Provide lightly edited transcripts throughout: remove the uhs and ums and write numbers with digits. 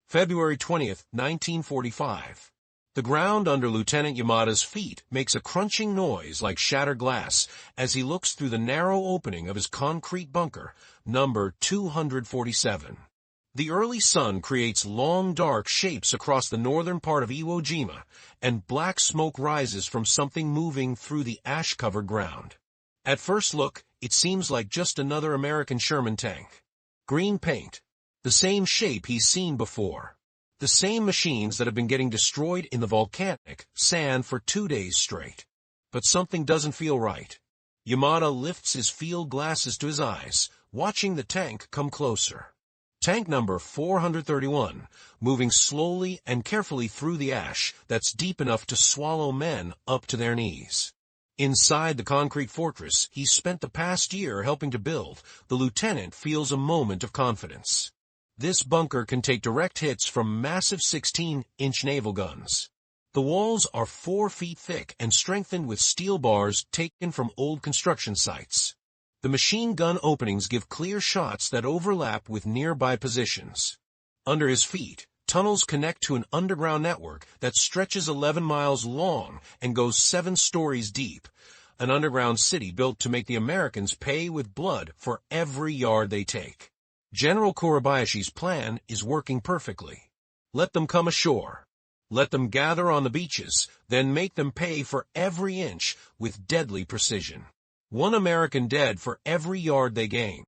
February 20th, 1945. The ground under Lieutenant Yamada's feet makes a crunching noise like shattered glass as he looks through the narrow opening of his concrete bunker, number 247. The early sun creates long dark shapes across the northern part of Iwo Jima, and black smoke rises from something moving through the ash-covered ground. At first look, it seems like just another American Sherman tank. Green paint. The same shape he's seen before. The same machines that have been getting destroyed in the volcanic sand for 2 days straight. But something doesn't feel right. Yamada lifts his field glasses to his eyes, watching the tank come closer. Tank number 431, moving slowly and carefully through the ash that's deep enough to swallow men up to their knees. Inside the concrete fortress he's spent the past year helping to build, the lieutenant feels a moment of confidence. This bunker can take direct hits from massive 16-inch naval guns. The walls are 4 feet thick and strengthened with steel bars taken from old construction sites. The machine gun openings give clear shots that overlap with nearby positions. Under his feet, tunnels connect to an underground network that stretches 11 miles long and goes 7 stories deep, an underground city built to make the Americans pay with blood for every yard they take. General Kurabayashi's plan is working perfectly. Let them come ashore. Let them gather on the beaches, then make them pay for every inch with deadly precision. 1 American dead for every yard they gain.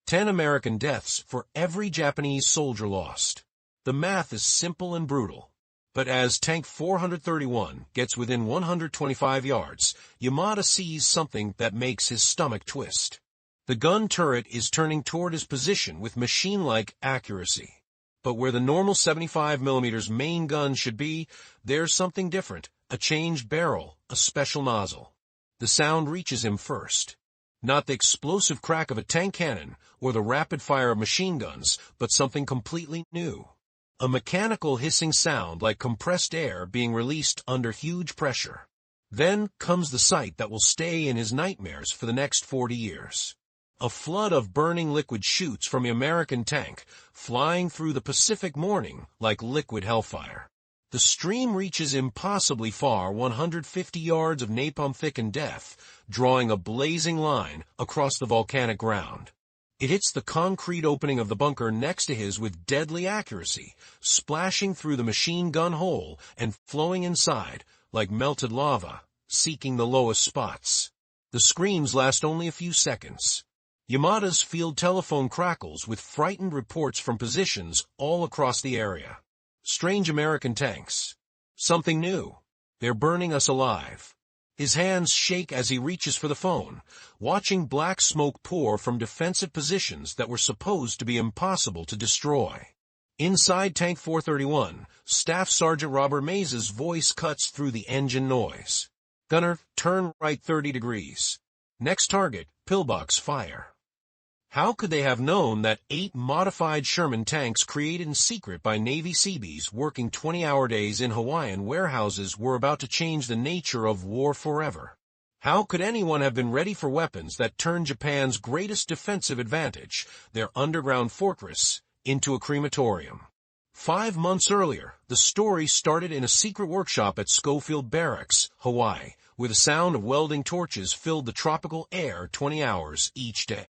10 American deaths for every Japanese soldier lost. The math is simple and brutal. But as Tank 431 gets within 125 yards, Yamada sees something that makes his stomach twist. The gun turret is turning toward his position with machine-like accuracy. But where the normal 75mm main gun should be, there's something different, a changed barrel, a special nozzle. The sound reaches him first. Not the explosive crack of a tank cannon or the rapid fire of machine guns, but something completely new. A mechanical hissing sound like compressed air being released under huge pressure. Then comes the sight that will stay in his nightmares for the next 40 years. A flood of burning liquid shoots from the American tank, flying through the Pacific morning like liquid hellfire. The stream reaches impossibly far, 150 yards of napalm-thickened death, drawing a blazing line across the volcanic ground. It hits the concrete opening of the bunker next to his with deadly accuracy, splashing through the machine gun hole and flowing inside like melted lava, seeking the lowest spots. The screams last only a few seconds. Yamada's field telephone crackles with frightened reports from positions all across the area. Strange American tanks. Something new. They're burning us alive. His hands shake as he reaches for the phone, watching black smoke pour from defensive positions that were supposed to be impossible to destroy. Inside Tank 431, Staff Sergeant Robert Meza's voice cuts through the engine noise. Gunner, turn right 30 degrees. Next target, pillbox fire. How could they have known that 8 modified Sherman tanks created in secret by Navy Seabees working 20-hour days in Hawaiian warehouses were about to change the nature of war forever? How could anyone have been ready for weapons that turned Japan's greatest defensive advantage, their underground fortress, into a crematorium? 5 months earlier, the story started in a secret workshop at Schofield Barracks, Hawaii, where the sound of welding torches filled the tropical air 20 hours each day.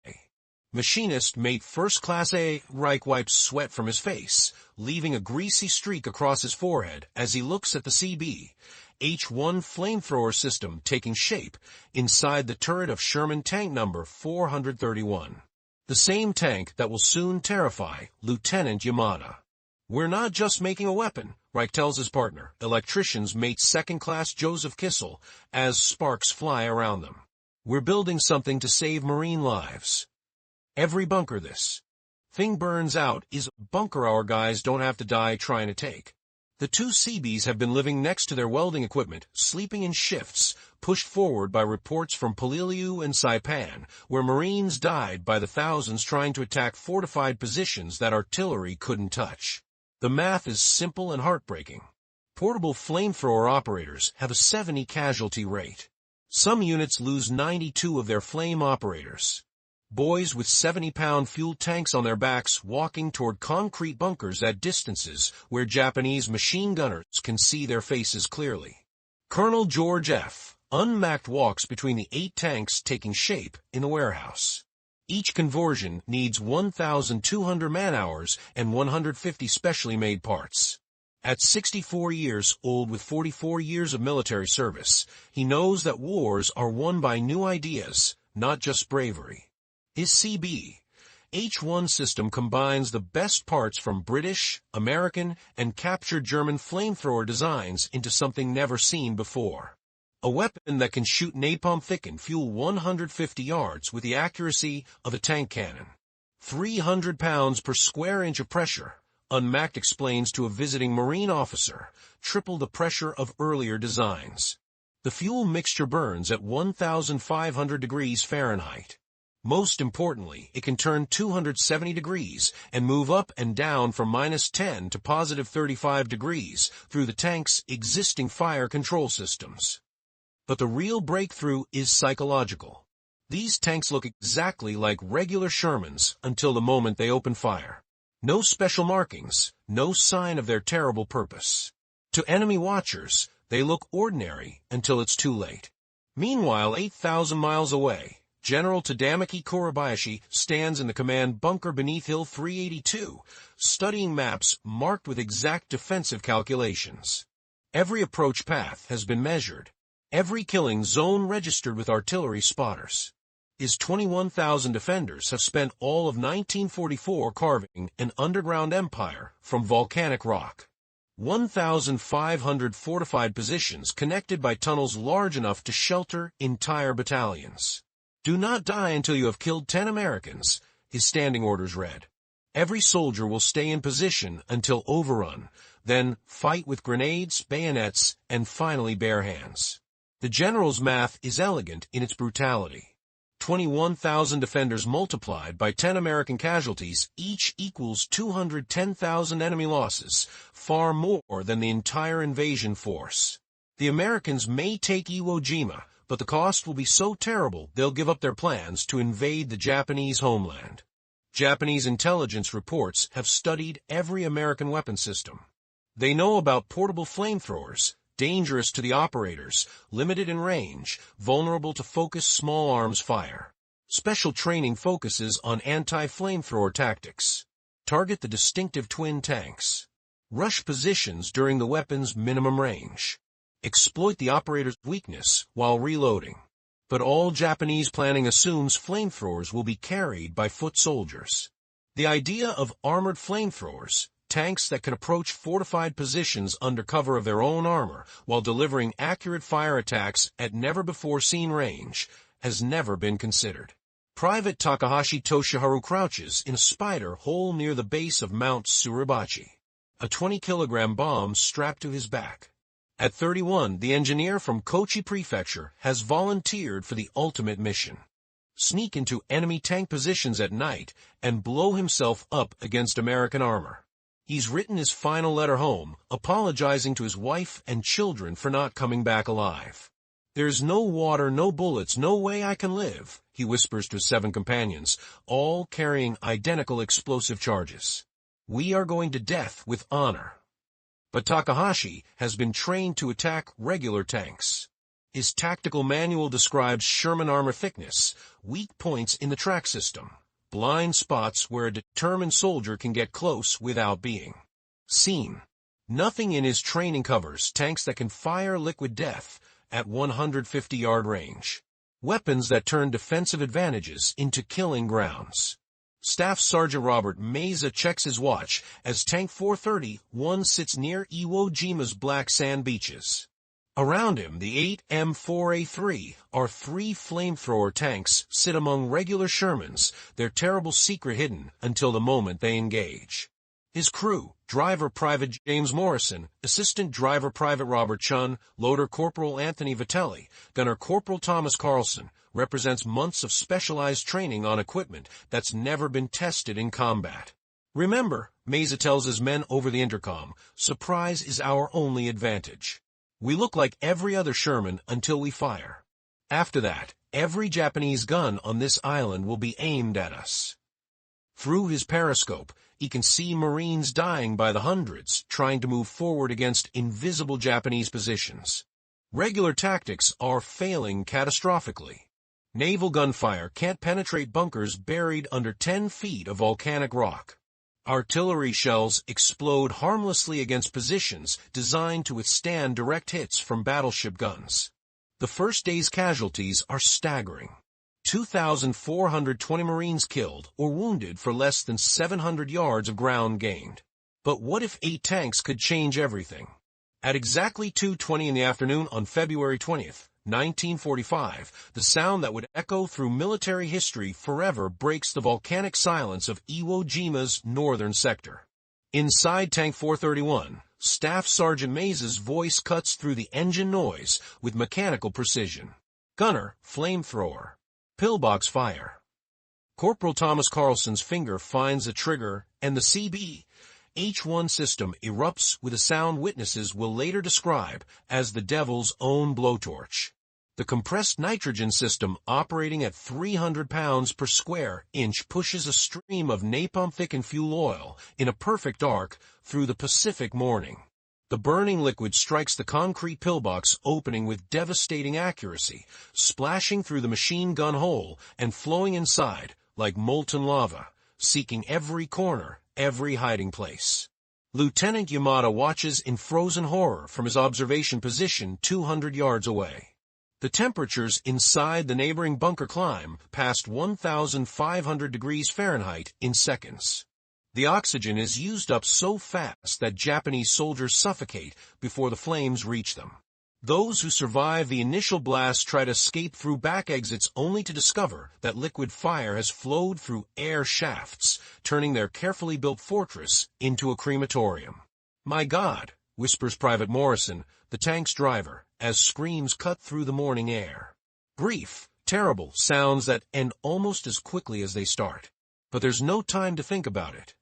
Machinist Mate First Class A. Reich wipes sweat from his face, leaving a greasy streak across his forehead as he looks at the CB, H-1 flamethrower system taking shape inside the turret of Sherman tank number 431. The same tank that will soon terrify Lieutenant Yamada. We're not just making a weapon, Reich tells his partner, electricians Mate Second Class Joseph Kissel, as sparks fly around them. We're building something to save Marine lives. Every bunker this thing burns out is a bunker our guys don't have to die trying to take. The 2 Seabees have been living next to their welding equipment, sleeping in shifts, pushed forward by reports from Peleliu and Saipan, where Marines died by the thousands trying to attack fortified positions that artillery couldn't touch. The math is simple and heartbreaking. Portable flamethrower operators have a 70 casualty rate. Some units lose 92 of their flame operators. Boys with 70-pound fuel tanks on their backs walking toward concrete bunkers at distances where Japanese machine gunners can see their faces clearly. Colonel George F. unmapped walks between the 8 tanks taking shape in the warehouse. Each conversion needs 1,200 man-hours and 150 specially made parts. At 64 years old with 44 years of military service, he knows that wars are won by new ideas, not just bravery. His CB-H1 system combines the best parts from British, American, and captured German flamethrower designs into something never seen before. A weapon that can shoot napalm-thickened fuel 150 yards with the accuracy of a tank cannon. 300 pounds per square inch of pressure, Unmacked explains to a visiting Marine officer, triple the pressure of earlier designs. The fuel mixture burns at 1,500 degrees Fahrenheit. Most importantly, it can turn 270 degrees and move up and down from -10 to +35 degrees through the tank's existing fire control systems. But the real breakthrough is psychological. These tanks look exactly like regular Shermans until the moment they open fire. No special markings, no sign of their terrible purpose. To enemy watchers, they look ordinary until it's too late. Meanwhile, 8,000 miles away, General Tadamaki Kurabayashi stands in the command bunker beneath Hill 382, studying maps marked with exact defensive calculations. Every approach path has been measured, every killing zone registered with artillery spotters. His 21,000 defenders have spent all of 1944 carving an underground empire from volcanic rock. 1,500 fortified positions connected by tunnels large enough to shelter entire battalions. Do not die until you have killed 10 Americans, his standing orders read. Every soldier will stay in position until overrun, then fight with grenades, bayonets, and finally bare hands. The general's math is elegant in its brutality. 21,000 defenders multiplied by 10 American casualties each equals 210,000 enemy losses, far more than the entire invasion force. The Americans may take Iwo Jima, but the cost will be so terrible they'll give up their plans to invade the Japanese homeland. Japanese intelligence reports have studied every American weapon system. They know about portable flamethrowers, dangerous to the operators, limited in range, vulnerable to focused small arms fire. Special training focuses on anti-flamethrower tactics. Target the distinctive twin tanks. Rush positions during the weapon's minimum range. Exploit the operator's weakness while reloading. But all Japanese planning assumes flamethrowers will be carried by foot soldiers. The idea of armored flamethrowers, tanks that can approach fortified positions under cover of their own armor while delivering accurate fire attacks at never-before-seen range, has never been considered. Private Takahashi Toshiharu crouches in a spider hole near the base of Mount Suribachi, a 20-kilogram bomb strapped to his back. At 31, the engineer from Kochi Prefecture has volunteered for the ultimate mission. Sneak into enemy tank positions at night and blow himself up against American armor. He's written his final letter home, apologizing to his wife and children for not coming back alive. "There's no water, no bullets, no way I can live," he whispers to his 7 companions, all carrying identical explosive charges. "We are going to death with honor." But Takahashi has been trained to attack regular tanks. His tactical manual describes Sherman armor thickness, weak points in the track system, blind spots where a determined soldier can get close without being seen. Nothing in his training covers tanks that can fire liquid death at 150-yard range. Weapons that turn defensive advantages into killing grounds. Staff Sergeant Robert Meza checks his watch as Tank 431 sits near Iwo Jima's black sand beaches. Around him, the 8 M4A3 are 3 flamethrower tanks sit among regular Shermans, their terrible secret hidden until the moment they engage. His crew, Driver Private James Morrison, Assistant Driver Private Robert Chun, Loader Corporal Anthony Vitelli, Gunner Corporal Thomas Carlson, represents months of specialized training on equipment that's never been tested in combat. "Remember," Meza tells his men over the intercom, "surprise is our only advantage. We look like every other Sherman until we fire. After that, Every Japanese gun on this island will be aimed at us. Through his periscope, he can see Marines dying by the hundreds trying to move forward against invisible Japanese positions. Regular tactics are failing catastrophically. Naval gunfire can't penetrate bunkers buried under 10 feet of volcanic rock. Artillery shells explode harmlessly against positions designed to withstand direct hits from battleship guns. The first day's casualties are staggering. 2,420 Marines killed or wounded for less than 700 yards of ground gained. But what if 8 tanks could change everything? At exactly 2:20 in the afternoon on February 20th, 1945, the sound that would echo through military history forever breaks the volcanic silence of Iwo Jima's northern sector. Inside Tank 431, Staff Sergeant Meza's voice cuts through the engine noise with mechanical precision. Gunner, flamethrower. Pillbox fire. Corporal Thomas Carlson's finger finds the trigger, and the CB-H1 system erupts with a sound witnesses will later describe as the devil's own blowtorch. The compressed nitrogen system operating at 300 pounds per square inch pushes a stream of napalm-thickened fuel oil in a perfect arc through the Pacific morning. The burning liquid strikes the concrete pillbox opening with devastating accuracy, splashing through the machine gun hole and flowing inside like molten lava, seeking every corner, every hiding place. Lieutenant Yamada watches in frozen horror from his observation position 200 yards away. The temperatures inside the neighboring bunker climb past 1,500 degrees Fahrenheit in seconds. The oxygen is used up so fast that Japanese soldiers suffocate before the flames reach them. Those who survive the initial blast try to escape through back exits only to discover that liquid fire has flowed through air shafts, turning their carefully built fortress into a crematorium. "My God," whispers Private Morrison, the tank's driver, as screams cut through the morning air. Brief, terrible sounds that end almost as quickly as they start. But there's no time to think about it.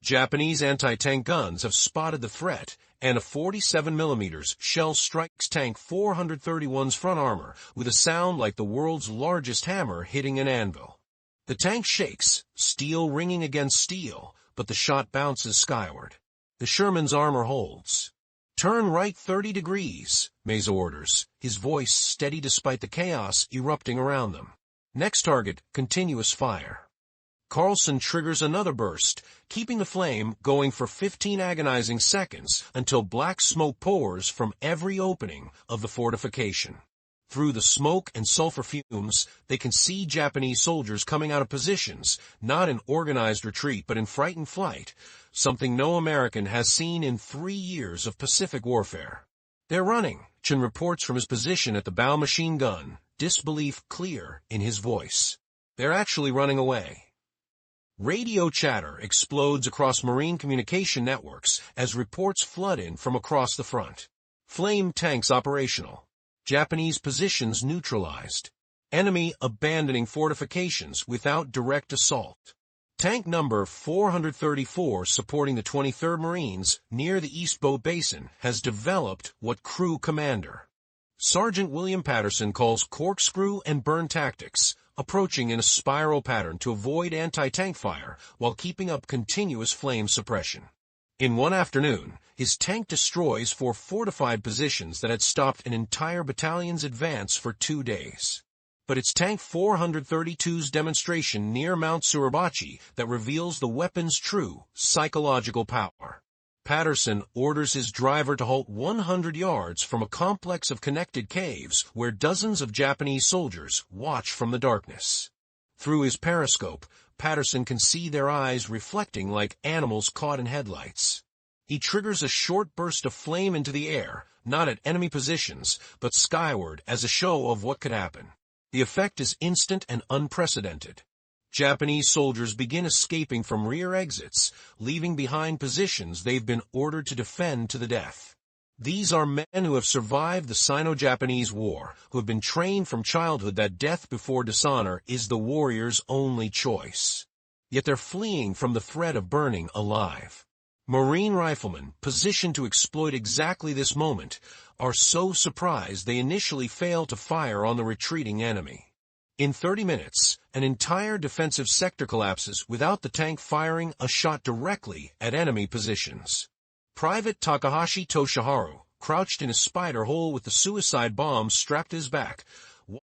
Japanese anti-tank guns have spotted the threat, and a 47mm shell strikes Tank 431's front armor with a sound like the world's largest hammer hitting an anvil. The tank shakes, steel ringing against steel, but the shot bounces skyward. The Sherman's armor holds. "Turn right 30 degrees, Meza orders, his voice steady despite the chaos erupting around them. Next target, continuous fire. Carlson triggers another burst, keeping the flame going for 15 agonizing seconds until black smoke pours from every opening of the fortification. Through the smoke and sulfur fumes, they can see Japanese soldiers coming out of positions, not in organized retreat but in frightened flight, something no American has seen in 3 years of Pacific warfare. "They're running," Chin reports from his position at the bow machine gun, disbelief clear in his voice. "They're actually running away." Radio chatter explodes across Marine communication networks as reports flood in from across the front. Flame tanks operational. Japanese positions neutralized. Enemy abandoning fortifications without direct assault. Tank number 434 supporting the 23rd Marines near the East Boat Basin has developed what crew commander. Sergeant William Patterson calls corkscrew and burn tactics, approaching in a spiral pattern to avoid anti-tank fire while keeping up continuous flame suppression. In one afternoon, his tank destroys 4 fortified positions that had stopped an entire battalion's advance for 2 days. But it's Tank 432's demonstration near Mount Suribachi that reveals the weapon's true psychological power. Patterson orders his driver to halt 100 yards from a complex of connected caves where dozens of Japanese soldiers watch from the darkness. Through his periscope, Patterson can see their eyes reflecting like animals caught in headlights. He triggers a short burst of flame into the air, not at enemy positions, but skyward as a show of what could happen. The effect is instant and unprecedented. Japanese soldiers begin escaping from rear exits, leaving behind positions they've been ordered to defend to the death. These are men who have survived the Sino-Japanese War, who have been trained from childhood that death before dishonor is the warrior's only choice. Yet they're fleeing from the threat of burning alive. Marine riflemen, positioned to exploit exactly this moment, are so surprised they initially fail to fire on the retreating enemy. In 30 minutes, an entire defensive sector collapses without the tank firing a shot directly at enemy positions. Private Takahashi Toshiharu, crouched in a spider hole with the suicide bomb strapped to his back,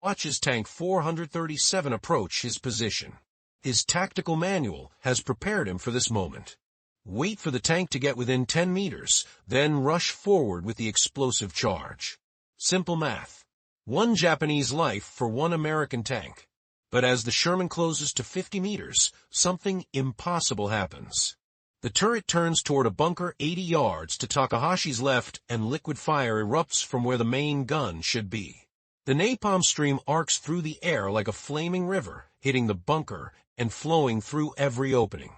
watches Tank 437 approach his position. His tactical manual has prepared him for this moment. Wait for the tank to get within 10 meters, then rush forward with the explosive charge. Simple math. 1 Japanese life for 1 American tank. But as the Sherman closes to 50 meters, something impossible happens. The turret turns toward a bunker 80 yards to Takahashi's left and liquid fire erupts from where the main gun should be. The napalm stream arcs through the air like a flaming river, hitting the bunker and flowing through every opening.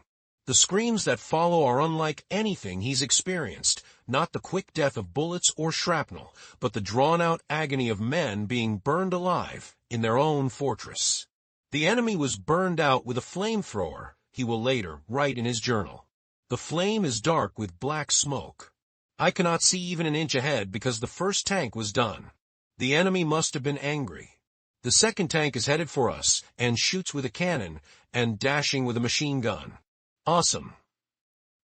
The screams that follow are unlike anything he's experienced, not the quick death of bullets or shrapnel, but the drawn-out agony of men being burned alive in their own fortress. The enemy was burned out with a flamethrower, he will later write in his journal. The flame is dark with black smoke. I cannot see even an inch ahead because the first tank was done. The enemy must have been angry. The second tank is headed for us and shoots with a cannon and dashing with a machine gun. Awesome.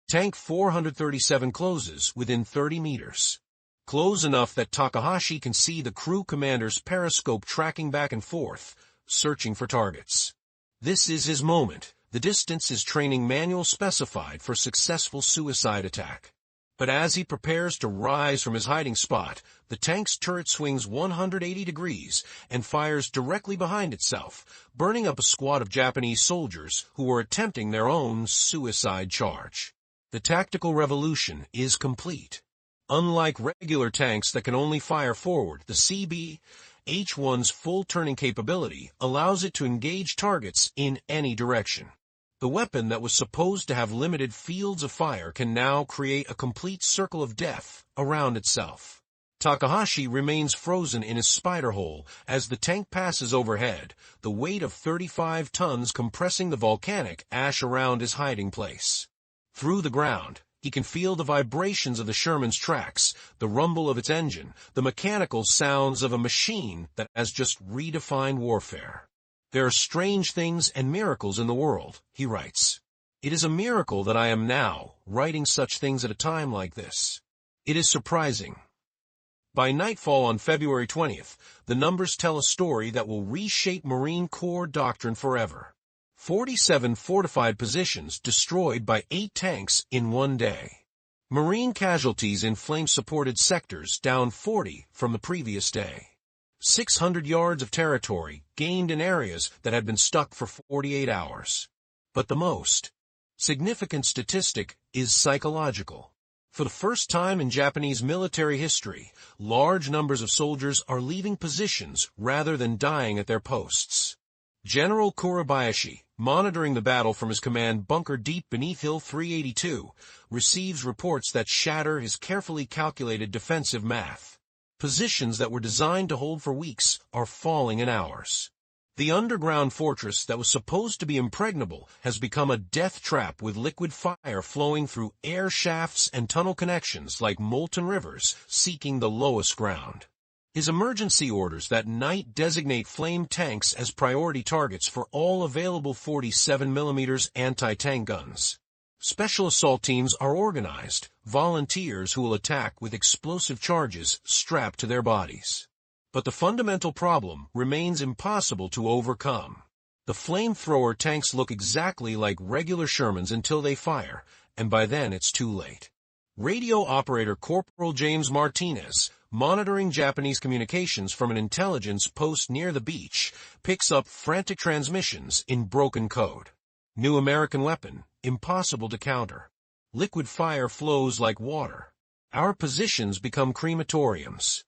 Tank 437 closes within 30 meters. Close enough that Takahashi can see the crew commander's periscope tracking back and forth, searching for targets. This is his moment. The distance is training manual specified for successful suicide attack. But as he prepares to rise from his hiding spot, the tank's turret swings 180 degrees and fires directly behind itself, burning up a squad of Japanese soldiers who were attempting their own suicide charge. The tactical revolution is complete. Unlike regular tanks that can only fire forward, the CB-H1's full turning capability allows it to engage targets in any direction. The weapon that was supposed to have limited fields of fire can now create a complete circle of death around itself. Takahashi remains frozen in his spider hole as the tank passes overhead, the weight of 35 tons compressing the volcanic ash around his hiding place. Through the ground, he can feel the vibrations of the Sherman's tracks, the rumble of its engine, the mechanical sounds of a machine that has just redefined warfare. There are strange things and miracles in the world, he writes. It is a miracle that I am now writing such things at a time like this. It is surprising. By nightfall on February 20th, the numbers tell a story that will reshape Marine Corps doctrine forever. 47 fortified positions destroyed by 8 tanks in one day. Marine casualties in flame-supported sectors down 40 from the previous day. 600 yards of territory gained in areas that had been stuck for 48 hours. But the most significant statistic is psychological. For the first time in Japanese military history, large numbers of soldiers are leaving positions rather than dying at their posts. General Kurabayashi, monitoring the battle from his command bunker deep beneath Hill 382, receives reports that shatter his carefully calculated defensive math. Positions that were designed to hold for weeks are falling in hours. The underground fortress that was supposed to be impregnable has become a death trap with liquid fire flowing through air shafts and tunnel connections like molten rivers seeking the lowest ground. His emergency orders that night designate flame tanks as priority targets for all available 47mm anti-tank guns. Special assault teams are organized, volunteers who will attack with explosive charges strapped to their bodies. But the fundamental problem remains impossible to overcome. The flamethrower tanks look exactly like regular Shermans until they fire, and by then it's too late. Radio operator Corporal James Martinez, monitoring Japanese communications from an intelligence post near the beach, picks up frantic transmissions in broken code. New American weapon, impossible to counter. Liquid fire flows like water. Our positions become crematoriums.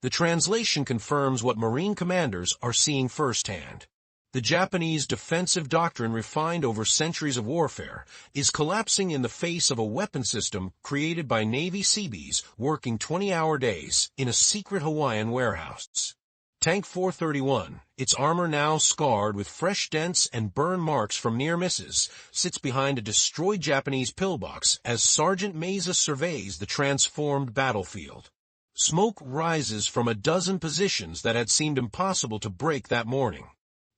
The translation confirms what Marine commanders are seeing firsthand. The Japanese defensive doctrine refined over centuries of warfare is collapsing in the face of a weapon system created by Navy Seabees working 20-hour days in a secret Hawaiian warehouse. Tank 431, its armor now scarred with fresh dents and burn marks from near misses, sits behind a destroyed Japanese pillbox as Sergeant Meza surveys the transformed battlefield. Smoke rises from a dozen positions that had seemed impossible to break that morning.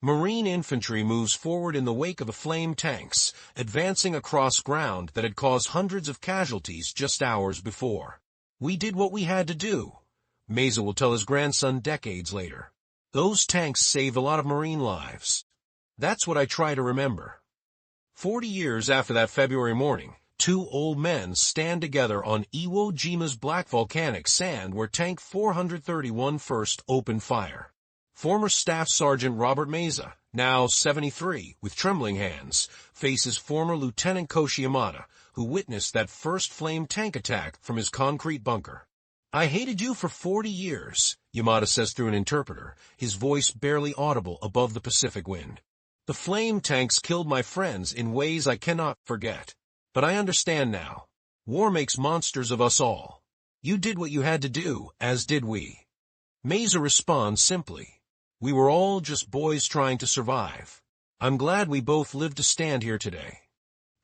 Marine infantry moves forward in the wake of the flame tanks, advancing across ground that had caused hundreds of casualties just hours before. "We did what we had to do," Meza will tell his grandson decades later. "Those tanks saved a lot of Marine lives." That's what I try to remember. 40 years after that February morning, two old men stand together on Iwo Jima's black volcanic sand where Tank 431 first opened fire. Former Staff Sergeant Robert Meza, now 73, with trembling hands, faces former Lieutenant Koshi Yamada, who witnessed that first flame tank attack from his concrete bunker. "I hated you for 40 years, Yamada says through an interpreter, his voice barely audible above the Pacific wind. "The flame tanks killed my friends in ways I cannot forget. But I understand now. War makes monsters of us all. You did what you had to do, as did we." Meza responds simply, "We were all just boys trying to survive. I'm glad we both lived to stand here today."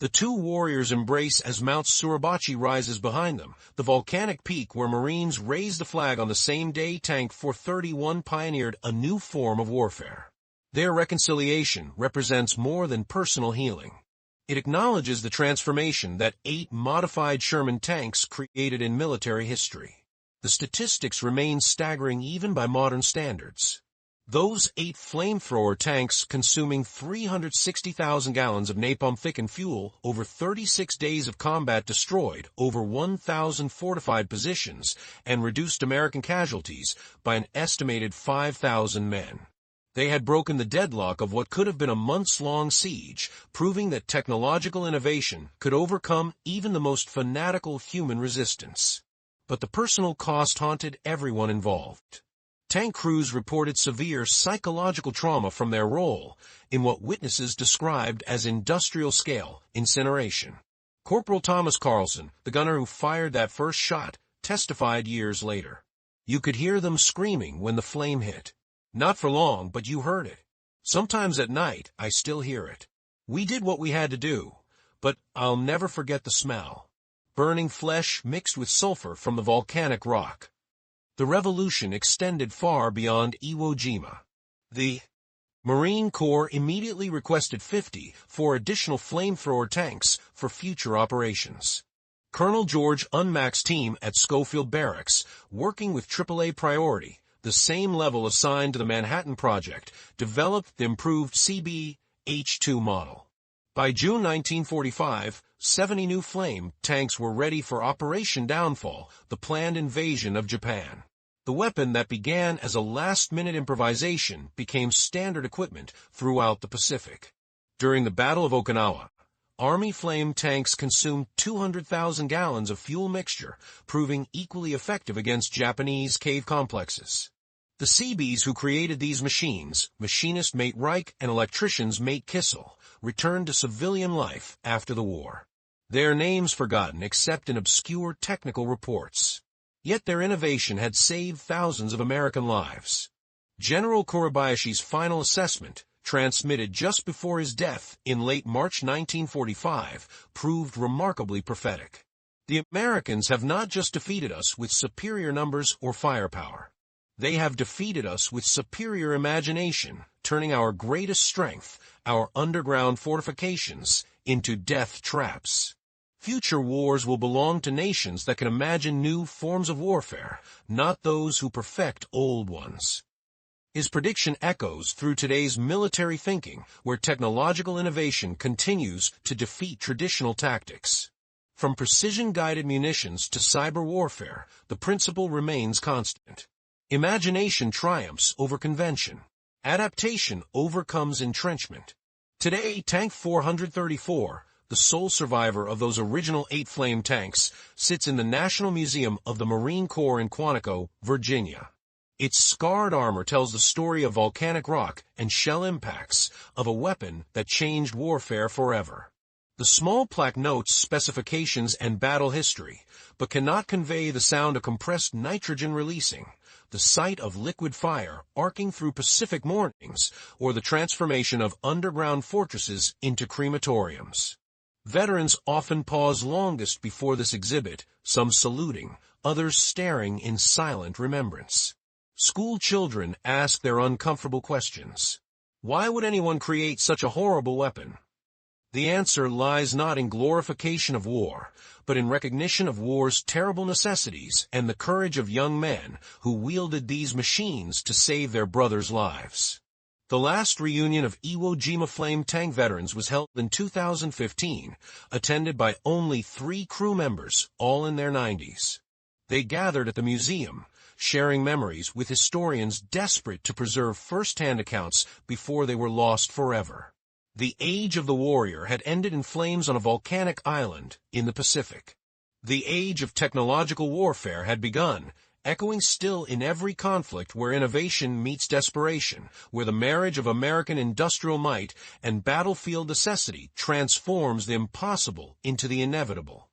The two warriors embrace as Mount Suribachi rises behind them, the volcanic peak where Marines raised the flag on the same day Tank 431 pioneered a new form of warfare. Their reconciliation represents more than personal healing. It acknowledges the transformation that 8 modified Sherman tanks created in military history. The statistics remain staggering even by modern standards. Those 8 Flamethrower tanks consuming 360,000 gallons of napalm-thickened fuel over 36 days of combat destroyed over 1,000 fortified positions and reduced American casualties by an estimated 5,000 men. They had broken the deadlock of what could have been a months-long siege, proving that technological innovation could overcome even the most fanatical human resistance. But the personal cost haunted everyone involved. Tank crews reported severe psychological trauma from their role in what witnesses described as industrial-scale incineration. Corporal Thomas Carlson, the gunner who fired that first shot, testified years later. "You could hear them screaming when the flame hit. Not for long, but you heard it. Sometimes at night, I still hear it. We did what we had to do, but I'll never forget the smell. Burning flesh mixed with sulfur from the volcanic rock." The revolution extended far beyond Iwo Jima. The Marine Corps immediately requested 54 additional flamethrower tanks for future operations. Colonel George Unmack's team at Schofield Barracks, working with AAA priority, the same level assigned to the Manhattan Project, developed the improved CB-H2 model. By June 1945, 70 new flame tanks were ready for Operation Downfall, the planned invasion of Japan. The weapon that began as a last-minute improvisation became standard equipment throughout the Pacific. During the Battle of Okinawa, Army flame tanks consumed 200,000 gallons of fuel mixture, proving equally effective against Japanese cave complexes. The Seabees who created these machines, machinist Mate Reich and electricians Mate Kissel, returned to civilian life after the war. Their names forgotten except in obscure technical reports. Yet their innovation had saved thousands of American lives. General Kuribayashi's final assessment, transmitted just before his death in late March 1945, proved remarkably prophetic. The Americans have not just defeated us with superior numbers or firepower. They have defeated us with superior imagination, turning our greatest strength, our underground fortifications, into death traps. Future wars will belong to nations that can imagine new forms of warfare, not those who perfect old ones. His prediction echoes through today's military thinking, where technological innovation continues to defeat traditional tactics. From precision-guided munitions to cyber warfare, the principle remains constant. Imagination triumphs over convention. Adaptation overcomes entrenchment. Today, Tank 434, the sole survivor of those original 8 flame tanks, sits in the National Museum of the Marine Corps in Quantico, Virginia. Its scarred armor tells the story of volcanic rock and shell impacts, of a weapon that changed warfare forever. The small plaque notes specifications and battle history, but cannot convey the sound of compressed nitrogen releasing, the sight of liquid fire arcing through Pacific mornings, or the transformation of underground fortresses into crematoriums. Veterans often pause longest before this exhibit, some saluting, others staring in silent remembrance. School children ask their uncomfortable questions. Why would anyone create such a horrible weapon? The answer lies not in glorification of war, but in recognition of war's terrible necessities and the courage of young men who wielded these machines to save their brothers' lives. The last reunion of Iwo Jima flame tank veterans was held in 2015, attended by only 3 crew members, all in their 90s. They gathered at the museum, sharing memories with historians desperate to preserve first-hand accounts before they were lost forever. The age of the warrior had ended in flames on a volcanic island in the Pacific. The age of technological warfare had begun, echoing still in every conflict where innovation meets desperation, where the marriage of American industrial might and battlefield necessity transforms the impossible into the inevitable.